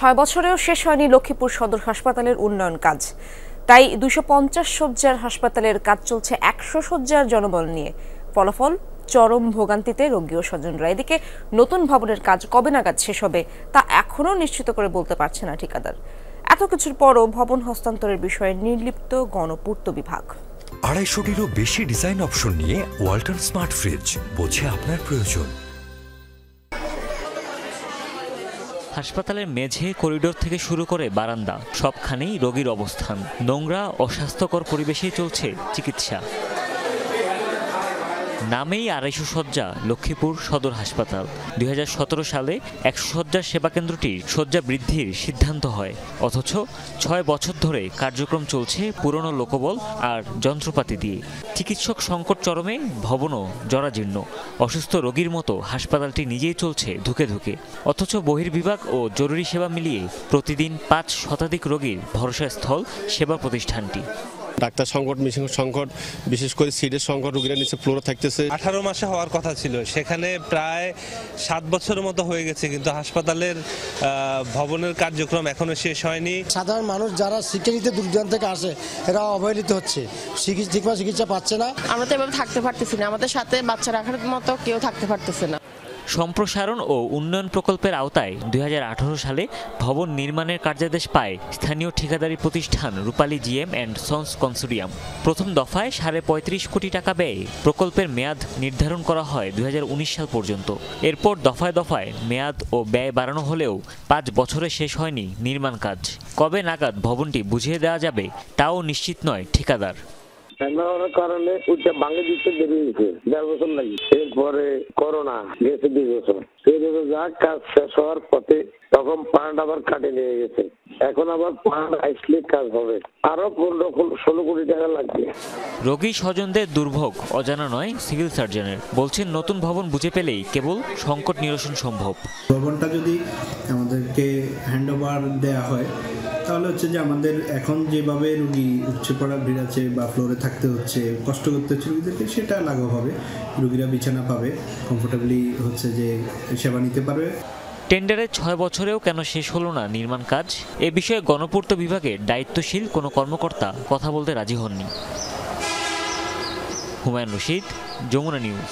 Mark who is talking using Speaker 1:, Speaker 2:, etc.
Speaker 1: 6 বছরেও শেষ হয়নি লক্ষ্মীপুর সদর হাসপাতালের উন্নয়ন কাজ। তাই 250 শয্যার হাসপাতালের কাজ চলছে 100 শয্যার জনবল নিয়ে। ফলাফল চরম ভোগান্তিতে রোগী ও স্বজনরা। এদিকে নতুন ভবনের কাজ কবে নাগাদ শেষ হবে তা এখনও নিশ্চিত করে বলতে পারছে না ঠিকাদার। এত কিছুর পরও ভবন হস্তান্তরের বিষয়ে নির্লিপ্ত গণপূর্ত বিভাগ।
Speaker 2: 250টিরও বেশি ডিজাইন অপশন নিয়ে ওয়ালটন স্মার্ট ফ্রিজ, বোঝে আপনার প্রয়োজন।
Speaker 3: হাসপাতালের মেঝে, করিডোর থেকে শুরু করে বারান্দা সবখানেই রোগীর অবস্থান। নোংরা, অস্বাস্থ্যকর পরিবেশেই চলছে চিকিৎসা। নামেই 250 শয্যা লক্ষ্মীপুর সদর হাসপাতাল। 2017 সালে 100 শয্যার সেবাকেন্দ্রটির শয্যা বৃদ্ধির সিদ্ধান্ত হয়, অথচ 6 বছর ধরে কার্যক্রম চলছে পুরনো লোকবল আর যন্ত্রপাতি দিয়ে। চিকিৎসক সংকট চরমে, ভবনও জরাজীর্ণ। অসুস্থ রোগীর মতো হাসপাতালটি নিজেই চলছে ধুকে ধুকে, অথচ বহির্বিভাগ ও জরুরি সেবা মিলিয়ে প্রতিদিন 5 শতাধিক রোগীর ভরসাস্থল সেবা প্রতিষ্ঠানটি।
Speaker 4: ডাক্তার সংকট, মেশিন সংকট, বিশেষ করে সিটের সংকট, রোগীরা নিচে ফ্লোরে থাকতেছে।
Speaker 5: 18 মাসে হওয়ার কথা ছিল, সেখানে প্রায় 7 বছরের মতো হয়ে গেছে, কিন্তু হাসপাতালের ভবনের কার্যক্রম এখনো শেষ হয়নি।
Speaker 6: সাধারণ মানুষ যারা শিক্ষা নিতে দূর দূরান্ত থেকে আসে, এরা অবহেলিত হচ্ছে, ঠিকমতো চিকিৎসা পাচ্ছে না।
Speaker 7: আমরা তো এভাবে থাকতে পারতেছি না, আমাদের সাথে বাচ্চা রাখার মতো কেউ থাকতে পারতেছে না।
Speaker 3: সম্প্রসারণ ও উন্নয়ন প্রকল্পের আওতায় 2018 সালে ভবন নির্মাণের কার্যাদেশ পায় স্থানীয় ঠিকাদারি প্রতিষ্ঠান রূপালী জিএম অ্যান্ড সন্স কনসোর্টিয়াম। প্রথম দফায় 35.5 কোটি টাকা ব্যয়ে প্রকল্পের মেয়াদ নির্ধারণ করা হয় 2019 সাল পর্যন্ত। এরপর দফায় দফায় মেয়াদ ও ব্যয় বাড়ানো হলেও 5 বছরে শেষ হয়নি নির্মাণ কাজ। কবে নাগাদ ভবনটি বুঝিয়ে দেওয়া যাবে তাও নিশ্চিত নয় ঠিকাদার।
Speaker 8: কারণে ভাঙে দিতে দেরি হয়েছে, 1.5 বছর লাগে। এরপরে করোনা গেছে 2 বছর। যা কাজ শেষ হওয়ার পথে তখন পান্ড আবার কাটে নিয়ে গেছে। এখন আবার পান্ড আসলে কাজ হবে, আরো 15-16 কোটি টাকা লাগবে।
Speaker 3: রোগী স্বজনদের দুর্ভোগ অজানা নয় সিভিল সার্জনের। বলছেন নতুন ভবন বুঝে পেলেই কেবল সংকট নিরসন সম্ভব।
Speaker 9: ভবনটা যদি আমাদেরকে হ্যান্ডওভার দেওয়া হয় তাহলে হচ্ছে যে আমাদের এখন যেভাবে রুগী উঠছে পড়া ভিড় আছে বা ফ্লোরে থাকতে হচ্ছে, কষ্ট করতে হচ্ছে রুগীদেরকে, সেটা লাঘব হবে। রুগীরা বিছানা পাবে, কমফোর্টেবলি হচ্ছে যে সেবা নিতে পারবে।
Speaker 3: টেন্ডারে 6 বছরেও কেন শেষ হলো না নির্মাণ কাজ, এ বিষয়ে গণপূর্ত বিভাগের দায়িত্বশীল কোনো কর্মকর্তা কথা বলতে রাজি হননি। হুমায়ুন রশিদ, যমুনা নিউজ।